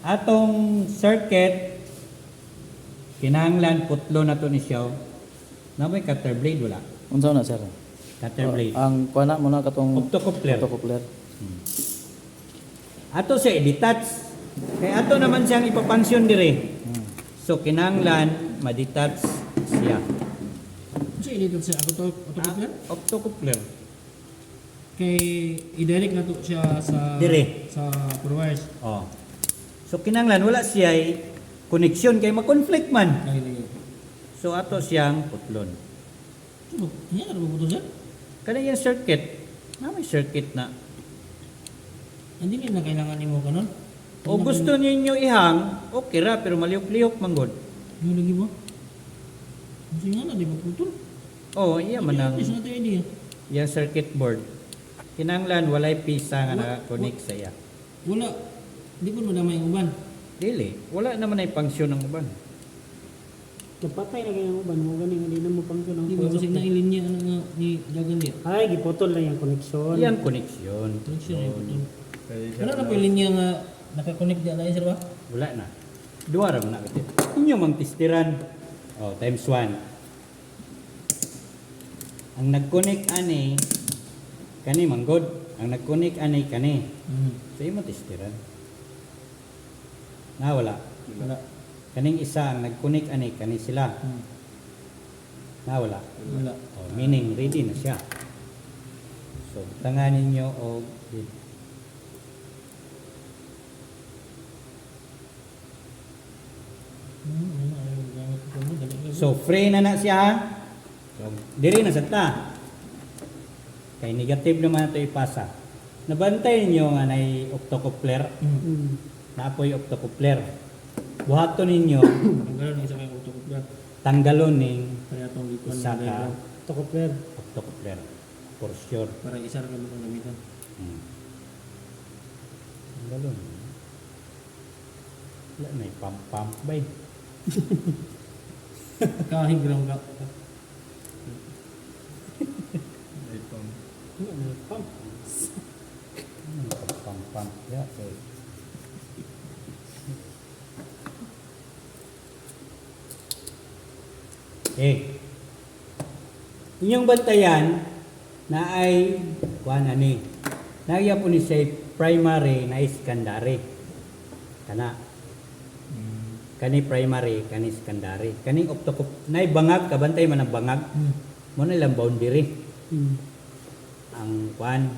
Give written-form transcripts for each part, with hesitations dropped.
atong circuit kinahanglan putlo na to ni siya. Na may cutter blade wala. Unsa na sir? Cutter blade. Ang kuana mo na katong Optocoupler. Optocoupler. Ato siya i-detach. Kaya ato naman siyang ipapansyon dire. So kinahanglan ma-detach siya. So, ilitan siya ako to, autocoupler? Optocoupler. Kay, i-direct na to siya sa... Dire. Sa wires. Oh. So kinahanglan wala siya connection kay ma-conflict man. Kaya lagi. So ato siyang putlon. So, yan, ano ba ito siya? Kana yung circuit. Na may circuit na. Hindi niya na kailangan ni mo kanon? O gusto ninyo ihang, okay ra pero maliok-liok manggod. Yung lagi mo? Kasi nga na, di ba putol? Oh, iya man ang Isa na tayo idea. yung circuit board. Kinahanglan walay pisa nga naka-connect sa iya. Wala. Di ko madama yung uban. Dili, wala naman ay function ng uban. Napatay na kayang uban mo gani hindi na mo pangko ng Di ba kasi na ilinya ano nga ni Jagan dia. ay giputol lang yung koneksyon. Iyang connection. Connection na yung putol. Wala na po yung linya nga nakakonect diyan na sir ba? Wala na. Duwa ra man na kasi. Inyo mang tistiran. Oh, times 1. Ang nag-connect ani kani manggod. Ang nag-connect ani kani. So imo tistiran. Na wala. Wala. Kaning isa ang nag-connect ani kani sila. Na wala. Wala. Oh, meaning ready na siya. So tanganin niyo og so free na na siya. So diri na sadta. Kay negative naman ito ipasa. Nabantay niyo nga nay optocoupler. Naapoy optocoupler. Buhaton ninyo Ang gano'n isa kayong autocoupler. tanggalon ning Kaya itong likuan isa na ka diagram. Autocoupler. optocoupler for sure. Para isa rin kami itong gamitan. Tanggalon. Wala na pump bay. Kahigram ka. Pump. Ya, so. Inyong bantayan na ay kuan ani. Nagya po ni say primary na secondary. Kana. Kani primary, kani secondary. Kani nay bangag kabantay man ang bangag. Mo na lang boundary. Ang kuan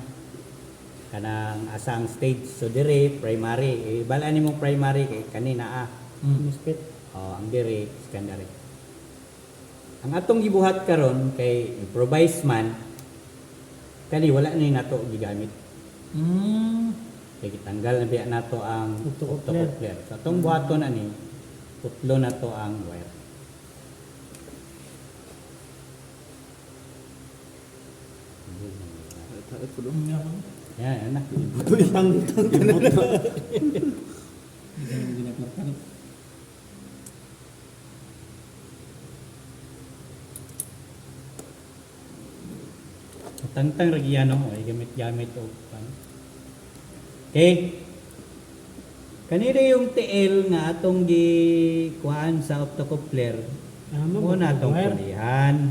kanang asang stage so dire primary balaan nimo primary kay kanina Misfit. ang dire secondary. Ang atong gibuhat karon kay improvise man kani wala ni nato gigamit. Kay gitanggal na biya nato ang Optocoupler. optocoupler. So atong buhaton ani putlo na to ang wire. Yan na. Tangtang ragyano ay gamit o pan. Okay. Kanina yung TL nga atong gi kuan sa optocoupler. Mo na atong kulihan.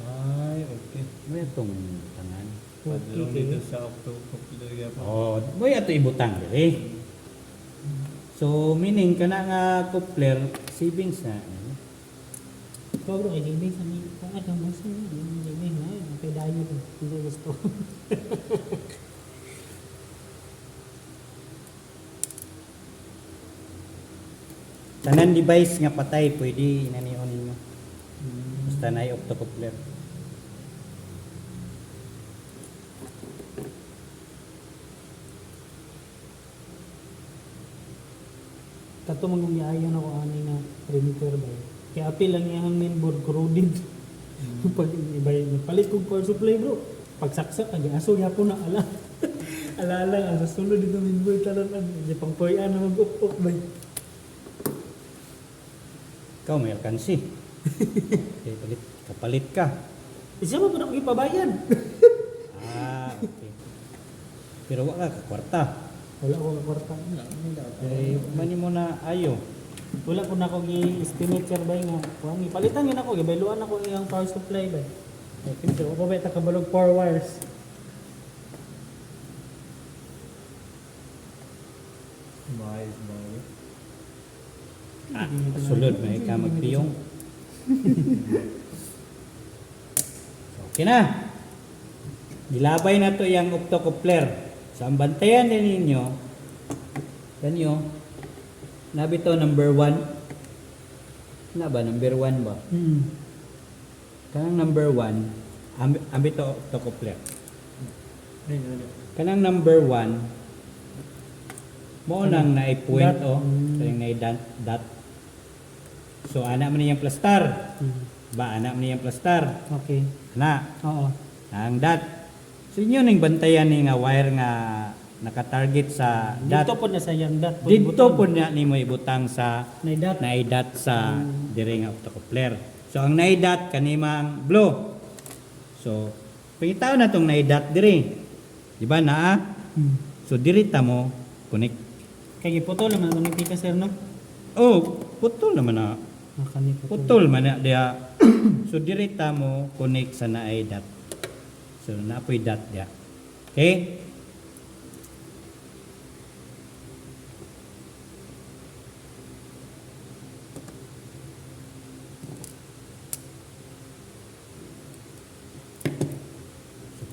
Ay, okay. Mo atong tangan. Padulong dito sa optocoupler ya pa. Oh, mo ato ibutang dire. So meaning kana nga coupler savings na. Ikaw bro, ay hindi sa mga pangad ang basa niya. Hindi na, kay dayo ko. Hindi gusto. Tanan device nga patay pwede inanion ninyo. Basta na optocoupler. Kato mangyayaan ako ani na perimeter ba. Kaya apil lang yung mainboard corroded. Pag ibay palit kong power supply bro. Pagsaksak agi aso gyapon na ala. Ala ang sulod dito mainboard tanan di pang poyan na mag-up bay. Ikaw may alkansi. Okay, kapalit ka. Isa mo pa ipabayan. Okay. Pero wala ka kwarta. Wala ko kwarta. Wala, may daw. Kay mani mo na ayo. Wala ko na ako gi-estimate sir bay nga. Kuan ipalitan yun ako, gibayluan ako iyang power supply bay. Okay, so ako ba kabalog 4 wires. Mais mga. Sulod may ka magpiyong. Okay na. Gilabay na to yung octocoupler. So ang bantayan din ninyo, kanyo, nabi to number 1. Na ba? Number 1 ba? Kanang number 1, ambi to octocoupler. Kanang number 1, mo nang nai-point Dot. o, kanang nai-dot. So anak mo niyang plastar. Ba, anak mo niyang plastar. Okay. Anak. Oo. Ang dot. So inyo ning bantayan ni nga wire nga naka-target sa Dito dot. po na sa yang dot. Dito po niya nimo ibutang sa na dot. nai-dot sa dire nga octocoupler. So ang nai-dot kanimang blue. So pangitaw na tong nai-dot dire. Di ba na? So dire ta mo connect. Kaya putol naman ang pika sir no? Oh, putol naman na. Nakani Putol man na dia. So dire ta mo connect sa nai-dot. So naapoy dot dia. Okay?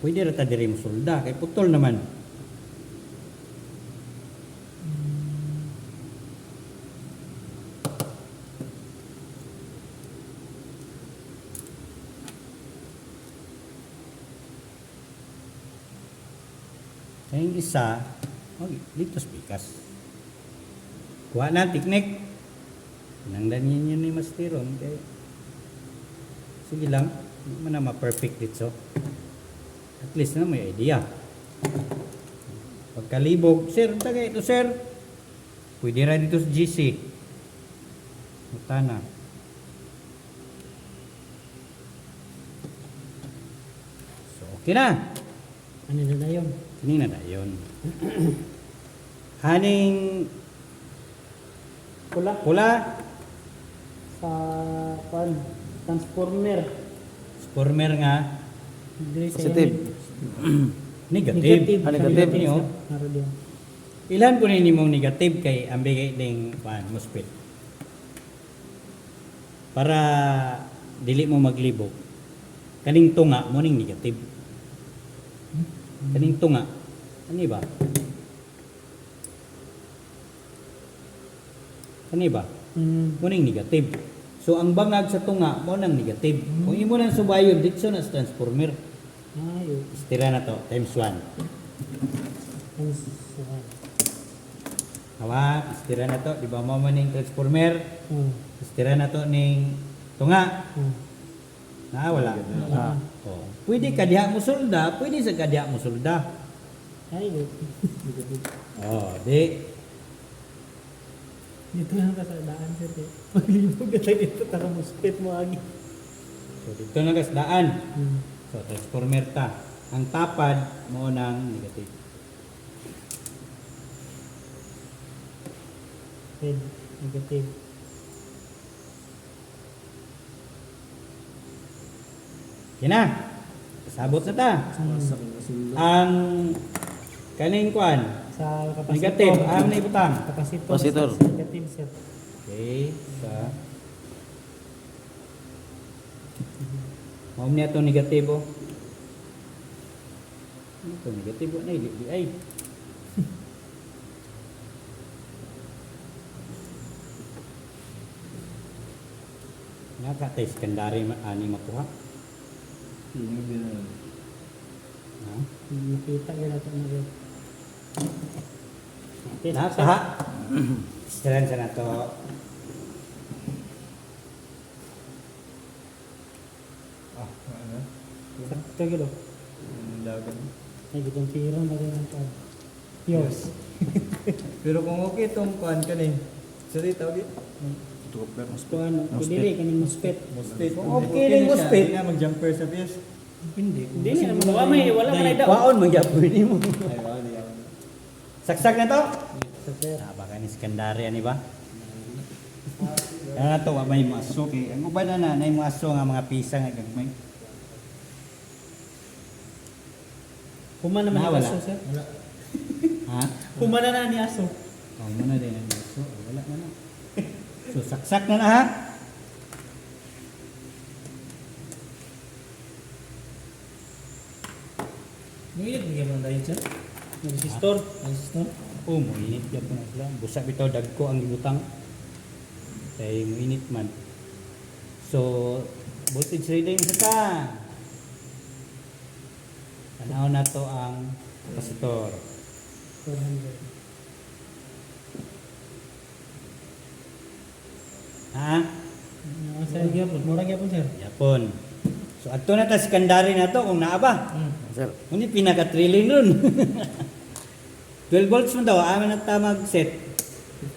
Pwede rata diri mo sulda kay putol naman. Yung isa, dito spikas. Kuha na, tiknik. Nangdan yun ni Masteron. Kaya, sige lang, hindi mo na ma-perfect dito. At least na may idea. Pagkalibog, sir, tagay ito, sir. Pwede rin dito sa GC. Mutana. So, okay na. Ano na yun? Ini na dayon. Haning Pula pula, sa pan transformer. former nga Dili sa Positive. negative. Negative. Niyo. Naro diyan. Ilan po nimong negative kay ambigay ding pan MOSFET. Para dili mo maglibog. Kaning tunga mo ning negative. Kaning tunga. Ano ba? Ano ba? Mo ning negative. So ang bangag sa tunga mo nang negative. Kung imo nang subayon dito na sa transformer, Ayo. istira na to times 1. Hawa, istira na to, di ba mo man ning transformer? Istira na to ning tunga. Na wala. Ah. Oh. Pwede ka diha mo sulda, pwede sa ka diha mo sulda. Ayo. Oh, di. Dito lang ka sa daan sir. Paglibog ka tayo dito taka mo spit mo agi. So dito na kasdaan. So transformer ta. Ang tapad mo nang negative. Red, negative. Kina. Sabot na ta. Ang kaning kwan, Sa kapasitor. negative, ang na ibutang. Kapasitor. Kapasitor. Negative sir. Okay, sa Mao niya to negatibo. Ano to negatibo na ili ay. Nakatay secondary ani makuha. Yung din. Ha? Nakita ka nato na red. Nakaha. Silan sa nato. Ah, ano? Sakto gilo. Yung lagan. Ay gitong tira na rin ang pan. Yes. Pero kung okay itong kuhan ka rin. Sorry, tawag yun. Kuan, pidili kaning muspet. Mosfet. Kung okay rin MOSFET. Hindi nga mag-jumper sa PS. Hindi na naman wala man ay daw. Waon magyapon nimo. Ay, wala yan. Saksak na to? So, sir. Baka ni Iskandari ani ba? Kaya na to, may mga aso. Kaya ang uban na yung mga aso nga mga pisa nga gagmay. Human naman Wala. ni aso, sir. Wala. Ha? Human na ni aso. Oh, muna din ang aso. Wala na. So, saksak na ha? Ngayon, bigyan mo na tayo, sir. Resistor. Resistor. Oh, muinit yan po na sila. Busa bitaw dagko ang ibutang. Kaya muinit man. So, voltage reading sa ka. Tanaw na to ang kapasitor. 400. Ha? Sir, murag yapon, sir. Yapon. So, ato na ta secondary na to kung naaba. Sir. Hindi pinaka-trilling nun. 12 volts mo daw. Amin na tamag set.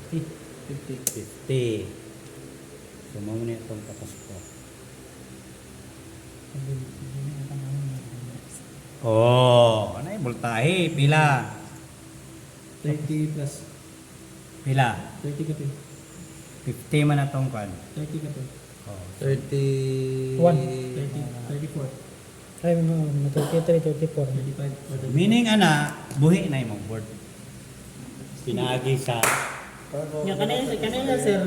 50. So, mamuna itong kapasitor. Oh, ano yung voltahe? Pila? 30 plus. Pila? 30 ka to. 50 man na itong kwan. 30 ka to. Oh. 30... 34. Ay, no, 33, 34. 35. Meaning, ana, buhi na yung board. Pinagi sa Kanina, sir,